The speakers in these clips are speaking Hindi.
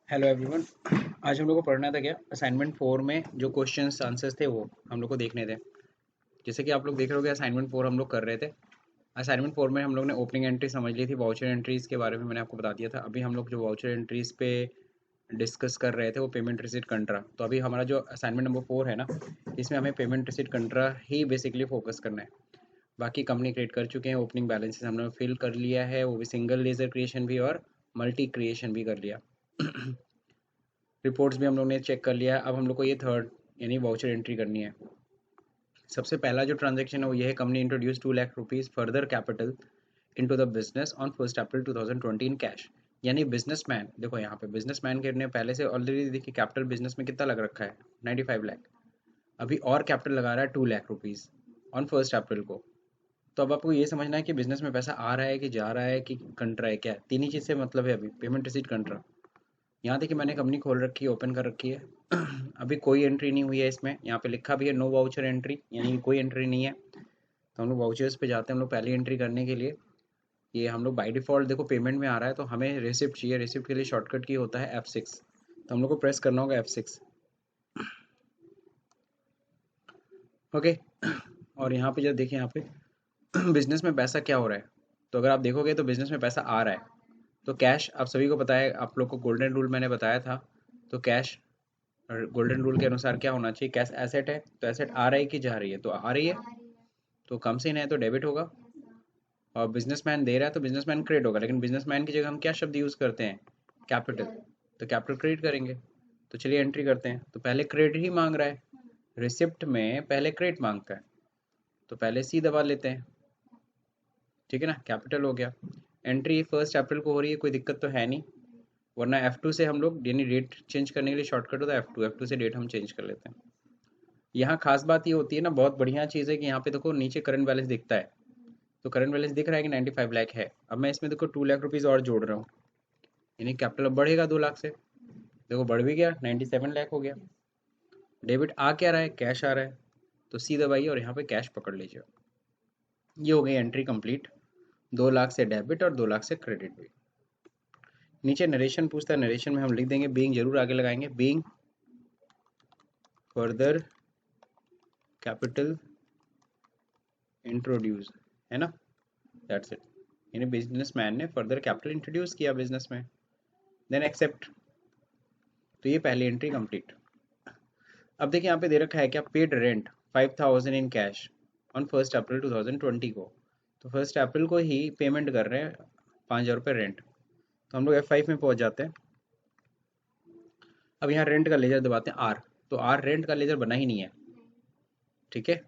Hello everyone. आज हम लोग को पढ़ना था क्या असाइनमेंट 4 में जो क्वेश्चंस आंसर्स थे वो हम लोग को देखने थे। जैसे कि आप लोग देख रहे होगे असाइनमेंट 4 हम लोग कर रहे थे। असाइनमेंट 4 में हम लोग ने ओपनिंग एंट्री समझ ली थी, वाउचर एंट्रीज के बारे में मैंने आपको बता दिया था। अभी हम लोग जो वाउचर एंट्रीज पे डिस्कस कर रहे थे वो पेमेंट रिसीट कंट्रा। तो अभी हमारा जो असाइनमेंट नंबर 4 है ना, इसमें हमें पेमेंट रिसीट कंट्रा ही बेसिकली फोकस करना है। बाकी कंपनी क्रिएट कर चुके हैं, ओपनिंग बैलेंसेस हमने फिल कर लिया है, वो भी सिंगल लेजर क्रिएशन भी और मल्टी क्रिएशन भी कर लिया। रिपोर्ट्स भी हम लोग ने चेक कर लिया। अब हम लोग को ये थर्ड यानी वाउचर एंट्री करनी है। सबसे पहला जो ट्रांजैक्शन है वो ये है, company introduce 2 lakh rupees further capital into the business on 1 April 2020 in cash. यानी बिजनेसमैन, देखो यहाँ पे बिजनेसमैन के ने पहले से ऑलरेडी देखिए कैपिटल बिजनेस में कितना लग रखा है, 95 लाख। अभी और कैपिटल लगा रहा है 2 लाख रुपीज ऑन 1 अप्रैल को। तो अब आपको ये समझना है कि बिजनेस में पैसा आ रहा है कि जा रहा है कि कंट्रा है, क्या तीन ही चीज़ से मतलब है अभी पेमेंट रिसीट कंट्रा। यहाँ देखिए मैंने कंपनी खोल रखी है, ओपन कर रखी है। अभी कोई एंट्री नहीं हुई है इसमें, यहाँ पे लिखा भी है नो वाउचर एंट्री, यानी कि कोई एंट्री नहीं है। तो हम लोग वाउचर्स पे जाते हैं, हम लोग पहली एंट्री करने के लिए। ये हम लोग बाय डिफ़ॉल्ट देखो पेमेंट में आ रहा है, तो हमें रिसिप्ट चाहिए। रिसिप्ट के लिए शॉर्टकट की होता है F6, तो हम लोग को प्रेस करना होगा F6। ओके। और यहाँ पे जब देखिए यहाँ पे बिजनेस में पैसा क्या हो रहा है, तो अगर आप देखोगे तो बिजनेस में पैसा आ रहा है। तो कैश आप सभी को पता है, आप लोग को गोल्डन रूल मैंने बताया था। तो कैश और गोल्डन रूल के अनुसार क्या होना चाहिए, कैश एसेट है तो एसेट आ रही है कि जा रही है, तो आ रही है। तो कम से है तो डेबिट होगा। और बिजनेसमैन दे रहा है तो बिजनेसमैन क्रेडिट होगा, लेकिन बिजनेसमैन की जगह हम क्या शब्द यूज़ करते हैं, कैपिटल। तो कैपिटल क्रेडिट करेंगे। तो चलिए एंट्री करते हैं। तो पहले क्रेडिट ही मांग रहा है, रिसिप्ट में पहले क्रेडिट मांगता है, तो पहले सी दबा लेते हैं। ठीक है ना, कैपिटल हो गया। एंट्री 1 अप्रैल को हो रही है, कोई दिक्कत तो है नहीं। वरना F2 से हम लोग यानी डेट चेंज करने के लिए शॉर्टकट होता है F2 से डेट हम चेंज कर लेते हैं। यहाँ खास बात ये होती है ना, बहुत बढ़िया चीज़ है कि यहाँ पे देखो नीचे करंट बैलेंस दिखता है। तो करंट बैलेंस दिख रहा है कि 95 लाख है। अब मैं इसमें देखो 2 लाख रुपीज़ और जोड़ रहा हूँ, यानी कैपिटल अब बढ़ेगा 2 लाख से। देखो बढ़ भी गया, 97 लाख हो गया। डेबिट आ क्या रहा है, कैश आ रहा है। तो सी दबाइए और यहाँ पे कैश पकड़ लीजिए। ये हो गई एंट्री कंप्लीट। 2 लाख से डेबिट और 2 लाख से क्रेडिट भी। नीचे नरेशन पूछता है, नरेशन में हम लिख देंगे बीइंग, जरूर आगे लगाएंगे, बीइंग फर्दर कैपिटल इंट्रोड्यूस, है ना, दैट्स इट। यानी बिजनेसमैन ने फर्दर कैपिटल इंट्रोड्यूस किया बिजनेस में, देन एक्सेप्ट। तो ये पहली एंट्री कंप्लीट। अब देखिए यहाँ पे दे रखा है क्या, paid rent 5000 in cash on 1 अप्रैल 2020 को। तो 1 अप्रैल को ही पेमेंट कर रहे हैं 5000 रुपये रेंट। तो हम लोग F5 में पहुंच जाते हैं। अब यहाँ रेंट का लेजर दबाते हैं R। तो R रेंट का लेजर बना ही नहीं है, ठीक है।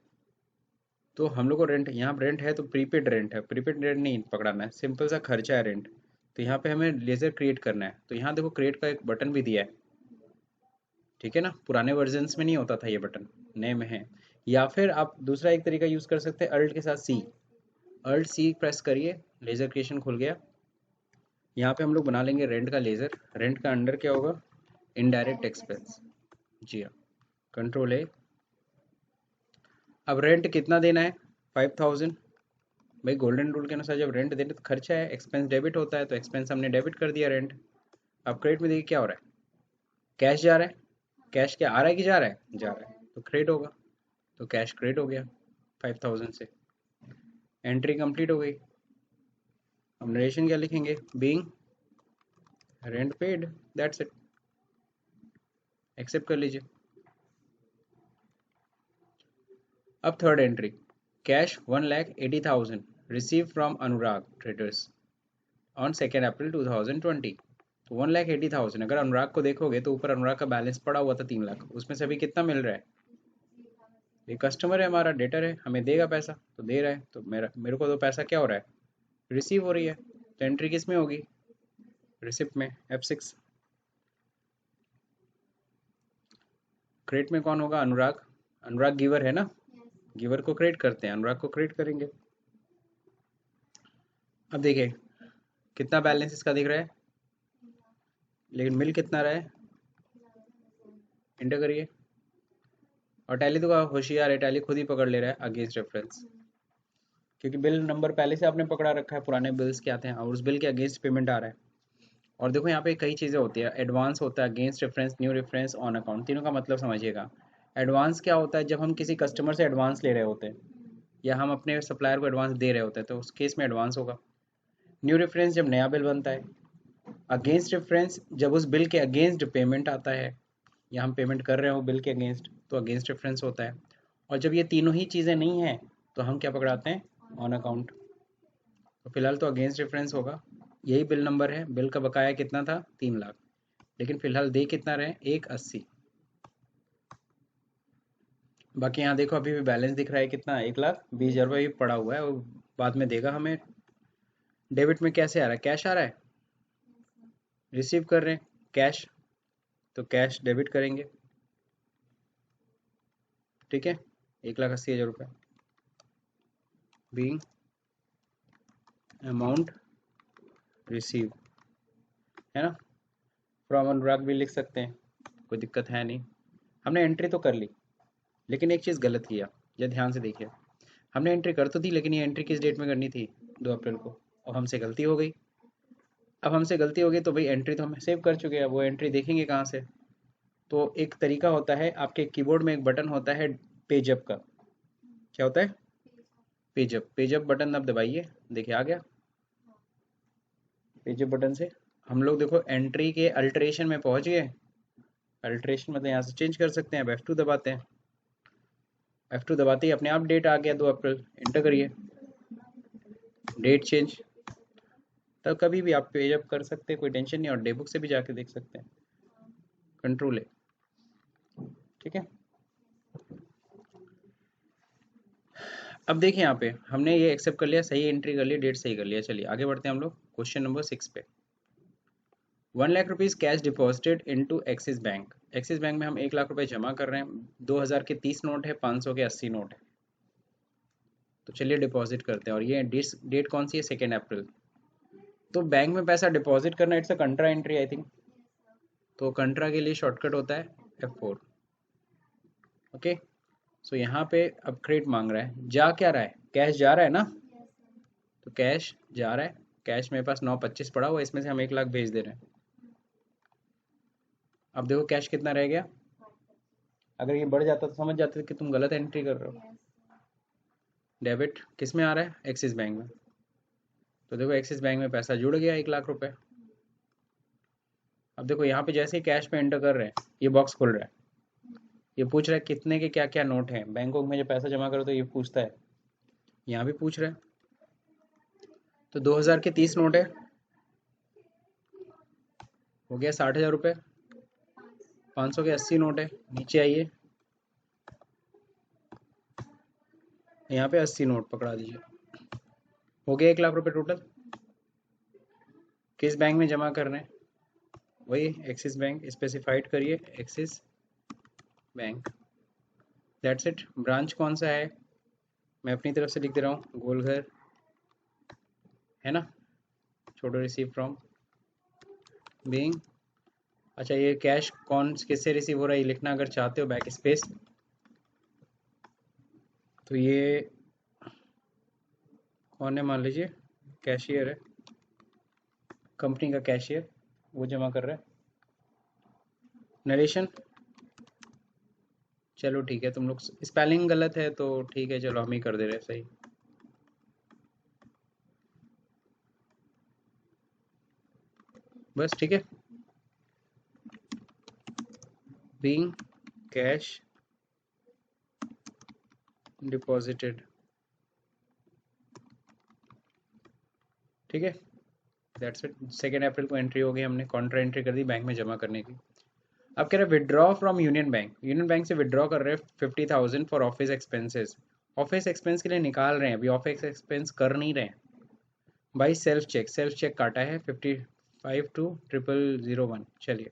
तो हम लोग को रेंट, यहाँ रेंट है तो प्रीपेड रेंट है, प्रीपेड रेंट नहीं पकड़ाना है, सिंपल सा खर्चा है रेंट। तो यहाँ पे हमें लेजर क्रिएट करना है। तो यहाँ देखो क्रिएट का एक बटन भी दिया है, ठीक है ना। पुराने वर्जन्स में नहीं होता था ये बटन, नए में है। या फिर आप दूसरा एक तरीका यूज़ कर सकते हैं, अल्ट के साथ सी। अल्ट सी प्रेस करिए, लेजर क्रिएशन खुल गया। यहाँ पे हम लोग बना लेंगे रेंट का लेजर। रेंट का अंडर क्या होगा, इनडायरेक्ट एक्सपेंस। जी हाँ, कंट्रोल है। अब रेंट कितना देना है, 5000। भाई गोल्डन रूल के अनुसार जब रेंट देते तो खर्चा है, एक्सपेंस डेबिट होता है, तो एक्सपेंस हमने डेबिट कर दिया रेंट। अब क्रेडिट में देखिए क्या हो रहा है, कैश जा रहा है। कैश क्या आ रहा है कि जा रहा है, जा रहा है, तो क्रेडिट होगा। तो कैश क्रेडिट हो गया 5000 से। एंट्री कंप्लीट हो गई। अब नरेशन क्या लिखेंगे, being rent paid, that's it, accept कर लीजिए। अब third entry, cash 1,80,000 receive from Anurag traders on 2 April 2020। तो 1,80,000, अगर अनुराग को देखोगे तो ऊपर अनुराग का बैलेंस पड़ा हुआ था 3 लाख, उसमें से अभी कितना मिल रहा है, ये कस्टमर है हमारा, डेटर है, हमें देगा पैसा तो दे रहा है। तो मेरे को तो पैसा क्या हो रहा है, रिसीव हो रही है। तो एंट्री किस में होगी, रिसिप्ट में, F6। क्रेडिट में कौन होगा, अनुराग। अनुराग गिवर है ना, गिवर को क्रेडिट करते हैं, अनुराग को क्रेडिट करेंगे। अब देखिए कितना बैलेंस इसका दिख रहा है, लेकिन मिल कितना रहा है, इंटर करिए। और टैली तो होशियार है, टैली खुद ही पकड़ ले रहा है अगेंस्ट रेफरेंस, क्योंकि बिल नंबर पहले से आपने पकड़ा रखा है, पुराने बिल्स क्या थे और उस बिल के अगेंस्ट पेमेंट आ रहा है। और देखो यहाँ पे कई चीज़ें होती है, एडवांस होता है, against reference, new reference, on account, तीनों का मतलब समझिएगा। एडवांस क्या होता है? जब हम किसी कस्टमर से एडवांस ले रहे होते हैं या हम अपने सप्लायर को एडवांस दे रहे होते हैं तो उस केस में एडवांस होगा। न्यू रेफरेंस जब नया बिल बनता है। अगेंस्ट रेफरेंस जब उस बिल के अगेंस्ट पेमेंट आता है या हम पेमेंट कर रहे हो बिल के अगेंस्ट, तो अगेंस्ट रेफरेंस होता है। और जब ये तीनों ही चीज़ें नहीं हैं तो हम क्या पकड़ाते हैं? On account. तो फिलहाल तो अगेंस्ट रेफरेंस होगा। यही बिल नंबर है, बिल का बकाया कितना था? 3 लाख, लेकिन फिलहाल दे कितना रहे? 180। बाकी यहाँ देखो अभी भी बैलेंस दिख रहा है कितना? 1,20,000 भी पड़ा हुआ है, वो बाद में देगा हमें। डेबिट में कैसे आ रहा है? कैश आ रहा है, रिसीव कर रहे हैं कैश, तो कैश डेबिट करेंगे। ठीक है, 1,80,000 बीइंग अमाउंट रिसीव, है ना। फ्रॉम अनुराग भी लिख सकते हैं, कोई दिक्कत है नहीं। हमने एंट्री तो कर ली, लेकिन एक चीज़ गलत किया, ये ध्यान से देखिए। हमने एंट्री कर तो दी, लेकिन ये एंट्री किस डेट में करनी थी? 2 अप्रैल को। अब हमसे गलती हो गई। अब हमसे गलती हो गई तो भाई एंट्री तो हम सेव कर चुके हैं, वो एंट्री देखेंगे कहाँ से? तो एक तरीका होता है, आपके कीबोर्ड में एक बटन होता है पेजअप का। क्या होता है? पेजअप। पेजअप बटन आप दबाइए, देखिए आ गया। पेजअप बटन से हम लोग देखो एंट्री के अल्टरेशन में पहुंच गए। अल्टरेशन मतलब यहाँ से चेंज कर सकते हैं। अब F2 दबाते हैं, F2 दबाते ही अपने आप डेट आ गया 2 अप्रैल। एंटर करिए, डेट चेंज। तब कभी भी आप पेजअप कर सकते हैं, कोई टेंशन नहीं। और डे बुक से भी जाके देख सकते हैं, कंट्रोल है। ठीक है, अब देखिए यहाँ पे हमने ये एक्सेप्ट कर लिया, सही एंट्री कर लिया, डेट सही कर लिया। चलिए आगे बढ़ते हैं हम लोग क्वेश्चन नंबर 6 पे। 1,00,000 rupees cash deposited into axis bank. Axis bank में हम 1,00,000 रुपए जमा कर रहे हैं। 2,000 के 30 नोट है, 500 के 80 नोट है। तो चलिए डिपॉजिट करते हैं। और ये डेट कौन सी है? 2 अप्रैल। तो बैंक में पैसा डिपॉजिट करना it's a कंट्रा entry I think. तो कंट्रा के लिए शॉर्टकट होता है F4। ओके, सो यहाँ पे अब क्रेडिट मांग रहा है। जा क्या रहा है? कैश जा रहा है ना, तो कैश जा रहा है। कैश मेरे पास 9,25 पड़ा हुआ, इसमें से हम 1,00,000 भेज दे रहे हैं। अब देखो कैश कितना रह गया। अगर ये बढ़ जाता तो समझ जाते कि तुम गलत एंट्री कर रहे हो। डेबिट किस में आ रहा है? एक्सिस बैंक में। तो देखो एक्सिस बैंक में पैसा जुड़ गया 1,00,000 रुपए। अब देखो यहाँ पे जैसे ही कैश पे एंटर कर रहे हैं, ये बॉक्स खुल रहा है। ये पूछ रहा है कितने के क्या क्या नोट हैं। बैंकों में जब पैसा जमा करो तो ये पूछता है, यहाँ भी पूछ रहा है। तो 2,000 के 30 नोट है, हो गया 60,000 रुपये। 500 के 80 नोट है, नीचे आइए, यहाँ पे 80 नोट पकड़ा दीजिए। हो गया 1,00,000 रुपये टोटल। किस बैंक में जमा कर रहे हैं? वही एक्सिस बैंक, स्पेसिफाइड करिए axis bank. That's it. Branch कौन सा है मैं अपनी तरफ से लिख दे रहा हूँ, गोलघर, है ना। छोटो रिसीव फ्रॉम बीइंग। अच्छा ये कैश कौन किससे रिसीव हो रहा है ये लिखना अगर चाहते हो, बैक स्पेस। तो ये कौन है? मान लीजिए कैशियर है, कंपनी का कैशियर, वो जमा कर रहा है। नरेशन, चलो ठीक है, तुम लोग स्पेलिंग गलत है तो ठीक है, चलो हम ही कर दे रहे हैं सही। बस ठीक है। बीइंग कैश डिपॉजिटेड, ठीक है, दैट्स इट। 2 अप्रैल को एंट्री हो गई, हमने कॉन्ट्रा एंट्री कर दी बैंक में जमा करने की। अब कह रहे withdraw from union bank. Union bank से विड्रॉ कर रहे हैं 50,000 for office expenses. Office expense के लिए निकाल रहे हैं, अभी ऑफिस एक्सपेंस कर नहीं रहे हैं। By self cheque, self cheque काटा है 55 to 0001। चलिए,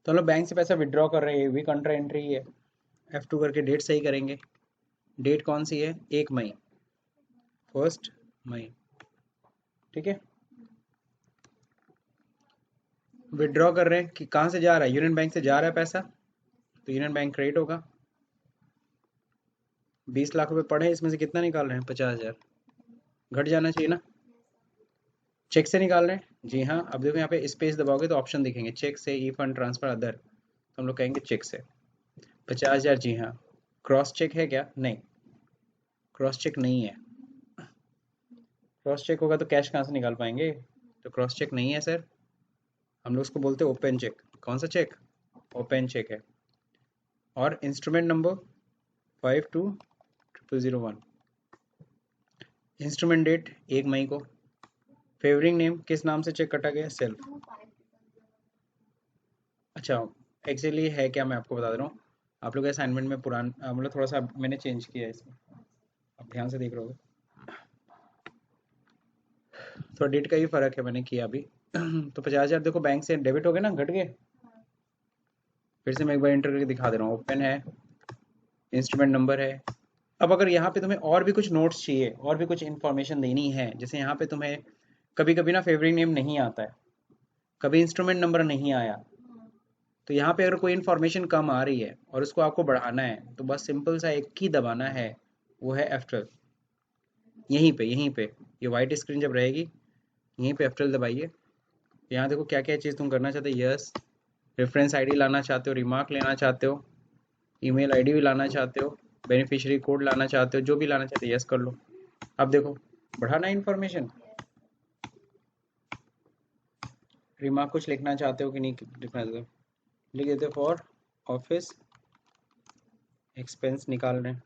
तो हम लोग बैंक से पैसा विड्रॉ कर रहे हैं, ये भी कंट्रा एंट्री है। F2 करके डेट सही करेंगे। डेट कौन सी है? 1 मई, 1 मई। ठीक है, विड्रॉ कर रहे हैं कि कहाँ से जा रहा है? यूनियन बैंक से जा रहा है पैसा, तो यूनियन बैंक क्रेडिट होगा। 20 लाख रुपए पड़े, इसमें से कितना निकाल रहे हैं? 50,000। घट जाना चाहिए ना। चेक से निकाल रहे हैं जी हाँ। अब देखो यहाँ पे स्पेस दबाओगे तो ऑप्शन दिखेंगे, चेक से, ई फंड ट्रांसफर, अदर, तो हम लोग कहेंगे चेक से। 50,000 जी हाँ। क्रॉस चेक है क्या? नहीं, क्रॉस चेक नहीं है। क्रॉस चेक होगा तो कैश कहाँ से निकाल पाएंगे? तो क्रॉस चेक नहीं है सर, हम लोग उसको बोलते हैं ओपन चेक। कौन सा चेक? ओपन चेक है। और इंस्ट्रूमेंट नंबर 520001। इंस्ट्रूमेंट डेट 1 मई को। फेवरिंग नेम किस नाम से चेक कटा गया? सेल्फ। अच्छा, एक्चुअली है क्या, मैं आपको बता दे रहा हूँ। आप लोग असाइनमेंट में मतलब थोड़ा सा मैंने चेंज किया है इसमें, आप ध्यान से देख रहे हो। थोड़ा डेट का ही फर्क है, मैंने किया अभी। तो 50,000 देखो बैंक से डेबिट हो गए ना, घट गए। फिर से मैं एक बार इंटर करके दिखा दे रहा हूँ। ओपन है, इंस्ट्रूमेंट नंबर है। अब अगर यहाँ पे तुम्हें और भी कुछ नोट्स चाहिए, और भी कुछ इन्फॉर्मेशन देनी है, जैसे यहाँ पे तुम्हें कभी कभी ना फेवरिंग नेम नहीं आता है, कभी इंस्ट्रूमेंट नंबर नहीं आया, तो यहाँ पे अगर कोई इन्फॉर्मेशन कम आ रही है और उसको आपको बढ़ाना है, तो बस सिंपल सा एक ही दबाना है, वो है F12। यहीं पे ये वाइट स्क्रीन जब रहेगी, यहीं पे F12 दबाइए। यहाँ देखो क्या क्या चीज़ तुम करना चाहते हो। यस, रेफरेंस आईडी लाना चाहते हो, रिमार्क लेना चाहते हो, ईमेल आईडी भी लाना चाहते हो, बेनिफिशियरी कोड लाना चाहते हो, जो भी लाना चाहते हो यस कर लो। अब देखो, बढ़ाना इन्फॉर्मेशन, रिमार्क कुछ लिखना चाहते हो कि नहीं लिखना चाहते हो, लिख देते हो फॉर ऑफिस एक्सपेंस निकाल रहे हैं,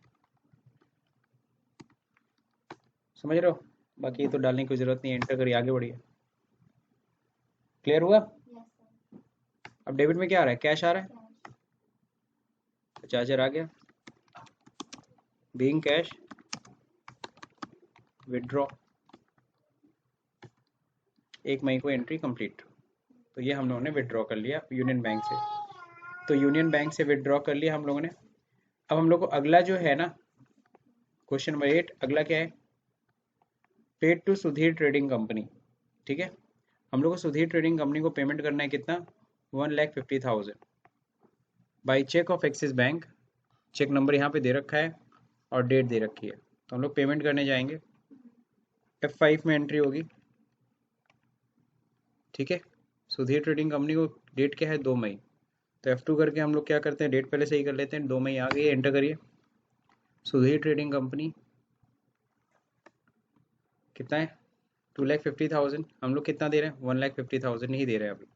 समझ रहे हो। बाकी ये तो डालने की जरूरत नहीं है, एंटर करिए, आगे बढ़िए। क्लियर हुआ? अब डेबिट में क्या आ रहा है? कैश आ रहा है, 50,000 आ गया। बीइंग कैश, विदड्रॉ, 1 मई को एंट्री कंप्लीट। तो ये हम लोगों ने विदड्रॉ कर लिया यूनियन बैंक से। तो यूनियन बैंक से विदड्रॉ कर लिया हम लोगों ने। अब हम लोग को अगला जो है ना, क्वेश्चन नंबर 8, अगला क्या है? Paid to Sudhir trading company. ठीक है, हम लोग को सुधीर ट्रेडिंग कंपनी को पेमेंट करना है कितना? 1,50,000 by cheque of Axis bank. Cheque number यहाँ पे दे रखा है और डेट दे रखी है, तो हम लोग पेमेंट करने जाएंगे। F5 में एंट्री होगी। ठीक है, सुधीर ट्रेडिंग कंपनी को डेट क्या है? 2 मई। तो F2 करके हम लोग क्या करते हैं, डेट पहले से ही कर लेते हैं। 2 मई आ गई, एंटर करिए। सुधीर ट्रेडिंग कंपनी कितना है? 2,50,000। हम लोग कितना दे रहे हैं? 1,50,000 ही दे रहे हैं अभी।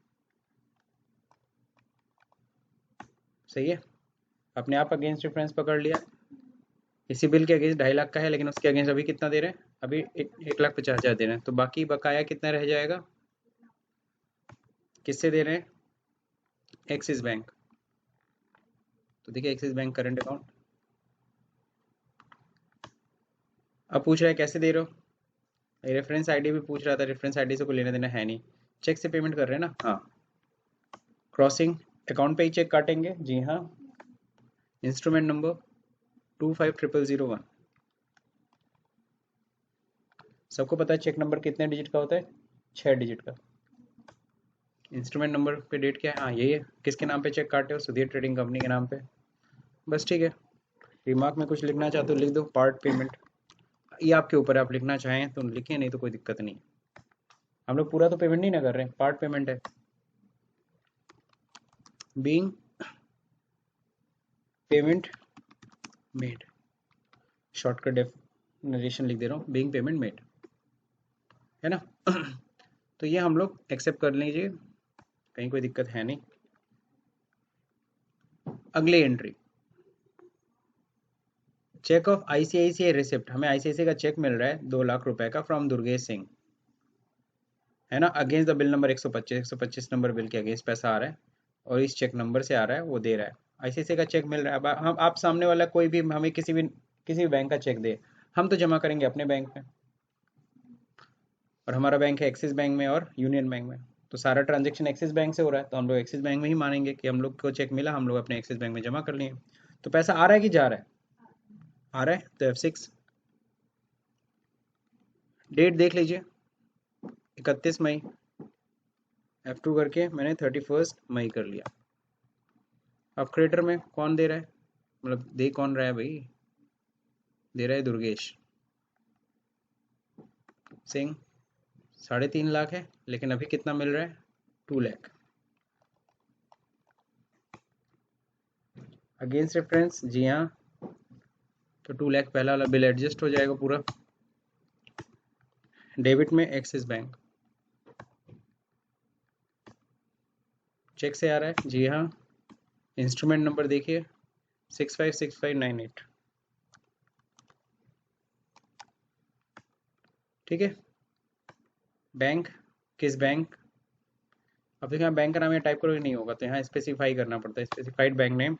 सही है, अपने आप अगेंस्ट डिफरेंस पकड़ लिया। इसी बिल के अगेंस्ट 2.5 लाख का है, लेकिन उसके अगेंस्ट अभी कितना दे रहे हैं? अभी 1,50,000 दे रहे हैं, तो बाकी बकाया कितना रह जाएगा? किससे दे रहे हैं? Axis bank. तो देखिए, एक्सिस बैंक करंट अकाउंट। अब पूछ रहा है कैसे दे रहे हो, रेफरेंस आईडी भी पूछ रहा था, रेफरेंस आईडी से कोई लेना देना है नहीं, चेक से पेमेंट कर रहे हैं ना। हाँ, क्रॉसिंग अकाउंट पे ही चेक काटेंगे जी हाँ। Instrument number 250001। सबको पता है चेक नंबर कितने डिजिट का होता है? 6 डिजिट का। इंस्ट्रूमेंट नंबर पे डेट क्या है? हाँ यही है। किसके नाम पे चेक काटे हो? सुधीर ट्रेडिंग कंपनी के नाम पे। बस ठीक है। रिमार्क में कुछ लिखना चाहते हो लिख दो, पार्ट पेमेंट, ये आपके ऊपर है, आप लिखना चाहें तो लिखें, नहीं तो कोई दिक्कत नहीं। हम लोग पूरा तो पेमेंट नहीं ना कर रहे हैं, पार्ट पेमेंट है। Being payment made, shortcut definition लिख दे रहा हूँ, बीइंग पेमेंट मेड, है ना। तो ये हम लोग एक्सेप्ट कर लीजिए, कहीं कोई दिक्कत है नहीं। अगली entry, cheque of ICICI receipt. हमें आईसीआईसीआई का चेक मिल रहा है 2 लाख रुपए का फ्रॉम दुर्गेश सिंह, है ना। Against the bill number 125 number bill के अगेंस्ट पैसा आ रहा है, और इस चेक नंबर से आ रहा है, वो दे रहा है। आईसीआईसीआई का चेक मिल रहा है। अब हम, आप सामने वाला कोई भी हमें किसी भी बैंक का चेक दे, हम तो जमा करेंगे अपने बैंक में, और हमारा बैंक है एक्सिस बैंक में और यूनियन बैंक में, तो सारा ट्रांजेक्शन एक्सिस बैंक से हो रहा है, तो हम लोग एक्सिस बैंक में ही मानेंगे कि हम लोग को चेक मिला, हम लोग अपने एक्सिस बैंक में जमा कर लिए। तो पैसा आ रहा है कि जा रहा है? आ रहा है, तो F6। डेट देख लीजिए, 31 मई। F2 करके मैंने 31 मई कर लिया। अब क्रेडिटर में कौन दे रहा है, मतलब दे कौन रहा है भाई? दे रहा है दुर्गेश सिंह 3.5 लाख है, लेकिन अभी कितना मिल रहा है? 2 लाख। अगेंस्ट रेफरेंस, जी हाँ, तो 2 लाख पहला वाला बिल एडजस्ट हो जाएगा पूरा। डेबिट में एक्सिस बैंक, चेक से आ रहा है, जी हाँ। इंस्ट्रूमेंट नंबर देखिए 656598, ठीक है। बैंक, किस बैंक? अब देखिए यहाँ बैंक का नाम यहाँ टाइप करोगे नहीं होगा, तो यहाँ स्पेसिफाई करना पड़ता है, specified bank name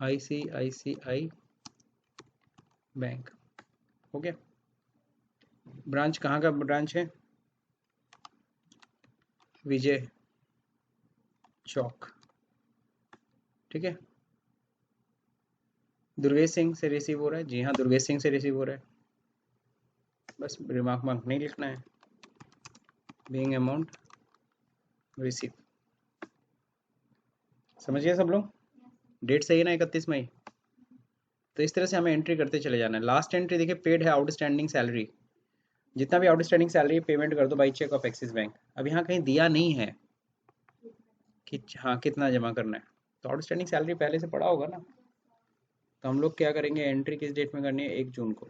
ICICI bank, हो गया। ब्रांच कहाँ का ब्रांच है? विजय चौक, ठीक है। दुर्गेश सिंह से रिसीव हो रहा है, जी हाँ, दुर्गेश सिंह से रिसीव हो रहा है। बस रिमार्क मार्क नहीं लिखना है। बीइंग अमाउंट रिसीव, समझ गए सब लोग? डेट सही है ना, 31 मई? तो इस तरह से हमें एंट्री करते चले जाना है। लास्ट एंट्री देखिए, पेड है आउटस्टैंडिंग सैलरी, जितना भी आउटस्टैंडिंग सैलरी पेमेंट कर दो by cheque of Axis bank. अब यहाँ कहीं दिया नहीं है कि हाँ कितना जमा करना है, तो आउटस्टैंडिंग सैलरी पहले से पड़ा होगा ना। तो हम लोग क्या करेंगे, एंट्री किस डेट में करनी है? 1 जून को।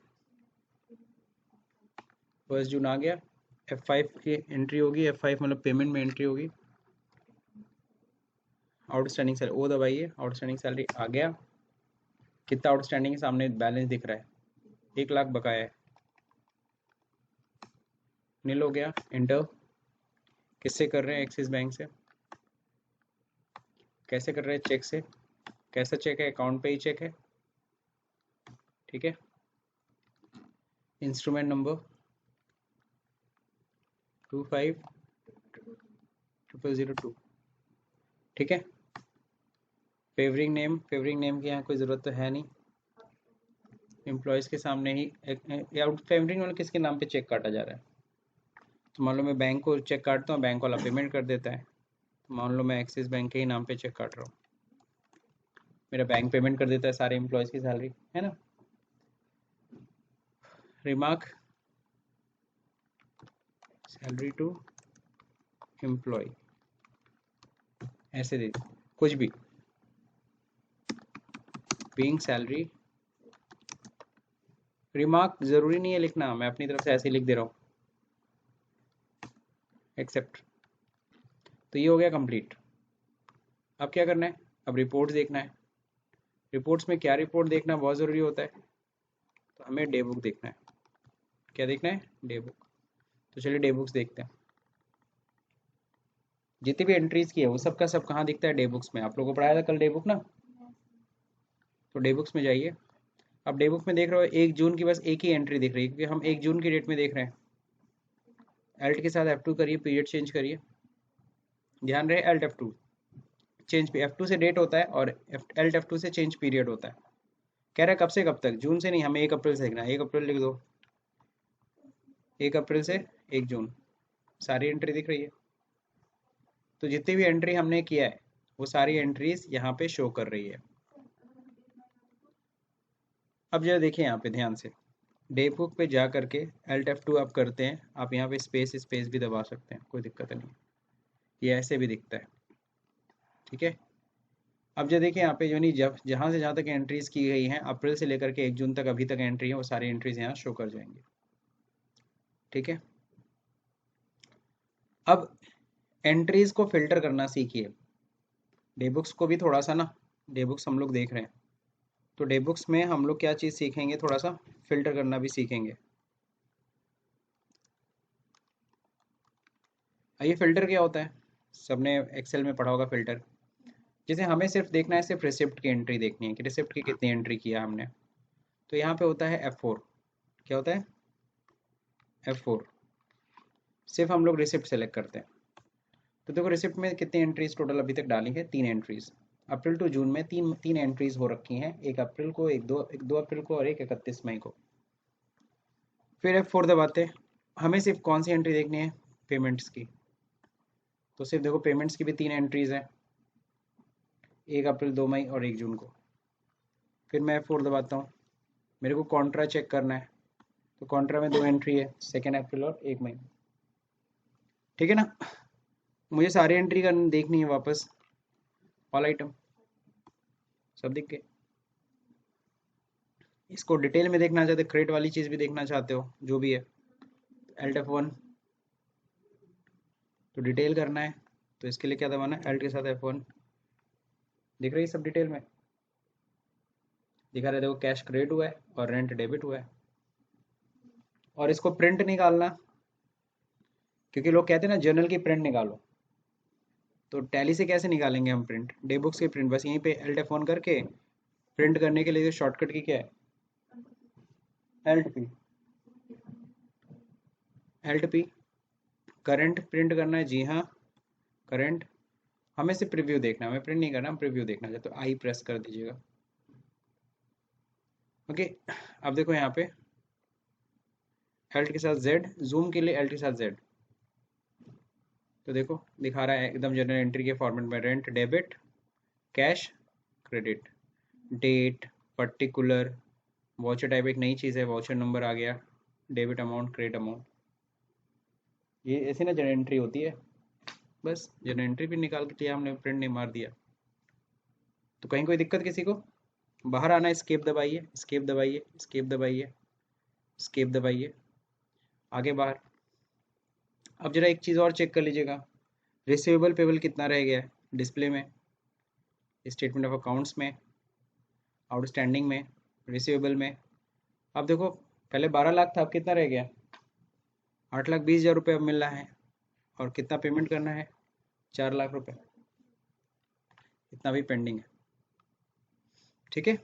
1 जून आ गया, F5 की एंट्री होगी, F5 मतलब पेमेंट में एंट्री होगी। आउटस्टैंडिंग सैलरी, ओ दबाइए, आउटस्टैंडिंग सैलरी आ गया। कितना आउटस्टैंडिंग है? सामने बैलेंस दिख रहा है, 1 लाख बकाया है। नील हो गया, इंटर। किससे कर रहे हैं? एक्सिस बैंक से। कैसे कर रहे हैं? चेक से। कैसा चेक है? अकाउंट पे ही चेक है, ठीक है। इंस्ट्रूमेंट नंबर 250002, ठीक है। फेवरिंग नेम, फेवरिंग नेम की यहाँ कोई ज़रूरत तो है नहीं। एम्प्लॉयज़ के सामने ही फेवरिंग वाला किसके नाम पे चेक काटा जा रहा है? तो मान लो मैं बैंक को चेक काटता हूँ, बैंक वाला पेमेंट कर देता है। तो मान लो मैं एक्सिस बैंक के ही नाम पे चेक काट रहा हूँ, मेरा बैंक पेमेंट कर देता है सारे एम्प्लॉयज़ की सैलरी, है ना। रिमार्क, सैलरी टू एम्प्लॉय, ऐसे दे दो कुछ भी, बीइंग सैलरी। रिमार्क जरूरी नहीं है लिखना, मैं अपनी तरफ से ऐसे ही लिख दे रहा हूँ, एक्सेप्ट। तो ये हो गया कंप्लीट। अब क्या करना है? अब रिपोर्ट्स देखना है। रिपोर्ट्स में क्या रिपोर्ट देखना बहुत ज़रूरी होता है? तो हमें डे बुक देखना है। क्या देखना है? Day book. तो चलिए डे बुक्स देखते हैं। जितनी भी एंट्रीज की है वो सब का सब कहाँ दिखता है? डे बुक्स में। आप लोगों को पढ़ाया था कल डे बुक ना, तो डे बुक्स में जाइए। अब डे बुक में देख रहे हो 1 जून की बस एक ही एंट्री दिख रही है, क्योंकि हम 1 जून की डेट में देख रहे हैं। एल्ट के साथ F2 करिए, पीरियड चेंज करिए, ध्यान रहे एल्ट F2 चेंज, F2 से डेट होता है और एल्ट F2 से चेंज पीरियड होता है। कह रहा है कब से कब तक? जून से नहीं, हमें 1 अप्रैल से देखना है। 1 अप्रैल लिख दो, 1 अप्रैल से 1 जून, सारी एंट्री दिख रही है। तो जितनी भी एंट्री हमने किया है वो सारी एंट्रीज यहाँ पे शो कर रही है। अब जरा देखिए यहाँ पे ध्यान से, डे बुक पे जा करके एल्ट F2 आप करते हैं, आप यहाँ पे स्पेस स्पेस भी दबा सकते हैं, कोई दिक्कत नहीं। ये ऐसे भी दिखता है, ठीक है। अब जो देखिए यहाँ पे जो नहीं, जब जहाँ से जहाँ तक एंट्रीज की गई हैं अप्रैल से लेकर के 1 जून तक अभी तक एंट्री है, वो सारी एंट्रीज यहाँ शो कर जाएंगी, ठीक है। अब एंट्रीज को फिल्टर करना सीखिए। डे बुक्स को भी थोड़ा सा ना, डे बुक्स हम लोग देख रहे हैं, तो डे बुक्स में हम लोग क्या चीज़ सीखेंगे? थोड़ा सा फिल्टर करना भी सीखेंगे। ये फिल्टर क्या होता है? सबने एक्सेल में पढ़ा होगा फिल्टर। जैसे हमें सिर्फ देखना है, सिर्फ रिसिप्ट की एंट्री देखनी है कि रिसिप्ट की कितनी एंट्री किया हमने, तो यहाँ पे होता है F4। क्या होता है? F4। सिर्फ हम लोग रिसिप्ट सेलेक्ट करते हैं। तो देखो रिसिप्ट में कितनी एंट्रीज टोटल अभी तक डाली है? 3 एंट्रीज। अप्रैल टू जून में तीन तीन एंट्रीज हो रखी हैं, 1 अप्रैल को, एक दो अप्रैल को और एक 31 मई को। फिर F4 दबाते हैं। हमें सिर्फ कौन सी एंट्री देखनी है? पेमेंट्स की। तो सिर्फ देखो पेमेंट्स की भी 3 एंट्रीज हैं, 1 अप्रैल, 2 मई और 1 जून को। फिर मैं F4 दबाता हूँ, मेरे को कॉन्ट्रा चेक करना है, तो कॉन्ट्रा में 2 एंट्री है, 2 अप्रैल और 1 मई। ठीक है ना, मुझे सारी एंट्री देखनी है वापस, ऑल आइटम सब दिख गए। इसको डिटेल में देखना चाहते, क्रेडिट वाली चीज़ भी देखना चाहते हो, जो भी है Alt F1 तो डिटेल करना है, तो इसके लिए क्या दबाना है, Alt के साथ F1। दिख रही है सब डिटेल में, दिखा रहे देखो, कैश क्रेडिट हुआ है और रेंट डेबिट हुआ है। और इसको प्रिंट निकालना, क्योंकि लोग कहते हैं ना जर्नल की प्रिंट निकालो, तो टैली से कैसे निकालेंगे हम प्रिंट, डे बुक्स की प्रिंट, बस यहीं पे Alt F1 करके प्रिंट करने के लिए शॉर्टकट की क्या है, Alt P। करंट प्रिंट करना है, जी हाँ करंट, हमें सिर्फ प्रीव्यू देखना है, हमें प्रिंट नहीं करना, हम प्रीव्यू देखना है, तो आई प्रेस कर दीजिएगा। ओके, अब देखो यहाँ पे Alt के साथ Z, जूम के लिए Alt के साथ Z, तो देखो दिखा रहा है एकदम जनरल एंट्री के फॉर्मेट में, rent debit, cash credit, date, particular, voucher type एक नई चीज़ है, वाउचर नंबर आ गया, डेबिट अमाउंट, क्रेडिट अमाउंट, ये ऐसी ना जनरल एंट्री होती है। बस जनरल एंट्री भी निकाल के दिया हमने, प्रिंट नहीं मार दिया। तो कहीं कोई दिक्कत किसी को, बाहर आना, स्केप दबाइए, स्केप दबाइए, स्केप दबाइए, स्केप दबाइए, आगे बाहर। अब जरा एक चीज़ और चेक कर लीजिएगा, रिसीवेबल पेबल कितना रह गया है डिस्प्ले में, स्टेटमेंट ऑफ अकाउंट्स में, आउटस्टैंडिंग में, रिसीवेबल में। अब देखो पहले 12 लाख था, अब कितना रह गया, 8,20,000 रुपये अब मिल रहा है, और कितना पेमेंट करना है, 4 लाख रुपये, इतना भी पेंडिंग है। ठीक है,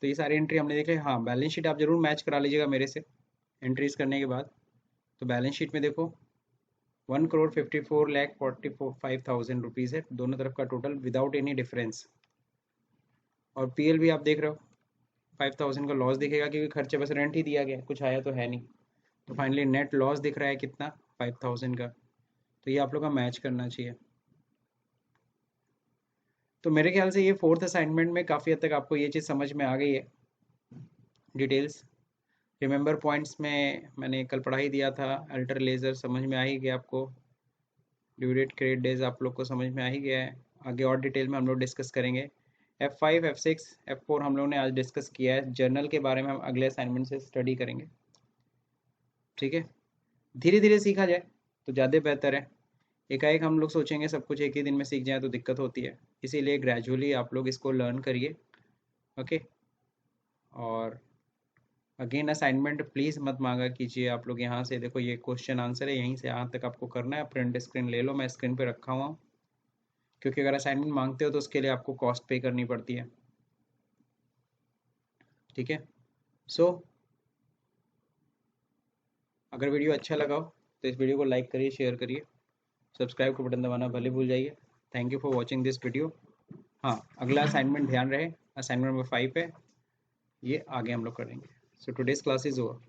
तो ये सारी एंट्री हमने देख ली। हाँ, बैलेंस शीट आप जरूर मैच करा लीजिएगा मेरे से एंट्रीज करने के बाद। तो बैलेंस शीट में देखो 1,54,45,000 रुपीज़ है, दोनों तरफ का टोटल विदाउट एनी डिफरेंस। और पीएल भी आप देख रहे हो 5,000 का लॉस दिखेगा, क्योंकि खर्चे बस रेंट ही दिया गया, कुछ आया तो है नहीं। तो फाइनली नेट लॉस दिख रहा है कितना, 5,000 का। तो ये आप लोग का मैच करना चाहिए। तो मेरे ख्याल से ये 4th असाइनमेंट में काफ़ी हद तक आपको ये चीज़ समझ में आ गई है, डिटेल्स। रिमेंबर पॉइंट्स में मैंने कल पढ़ा ही दिया था, अल्टर लेज़र समझ में आ ही गया आपको, ड्यू डेट क्रेडिट डेज आप लोग को समझ में आ ही गया है। आगे और डिटेल में हम लोग डिस्कस करेंगे। F5, F6, F4 हम लोग ने आज डिस्कस किया है, जर्नल के बारे में हम अगले असाइनमेंट से स्टडी करेंगे। ठीक है, धीरे धीरे सीखा जाए तो ज़्यादा बेहतर है, एकाएक हम लोग सोचेंगे सब कुछ एक ही दिन में सीख जाए तो दिक्कत होती है, इसीलिए ग्रेजुअली आप लोग इसको लर्न करिए। ओके, और अगेन असाइनमेंट प्लीज़ मत मांगा कीजिए आप लोग, यहाँ से देखो ये क्वेश्चन आंसर है, यहीं से यहाँ तक आपको करना है। प्रिंट स्क्रीन ले लो, मैं स्क्रीन पे रखा हुआ हूँ, क्योंकि अगर असाइनमेंट मांगते हो तो उसके लिए आपको कॉस्ट पे करनी पड़ती है। ठीक है, सो अगर वीडियो अच्छा लगा हो तो इस वीडियो को लाइक करिए, शेयर करिए, सब्सक्राइब का बटन दबाना भले भूल जाइए। Thank you for watching this video. हाँ, अगला असाइनमेंट ध्यान रहे, असाइनमेंट नंबर 5 है, ये आगे हम लोग करेंगे। So today's class is over.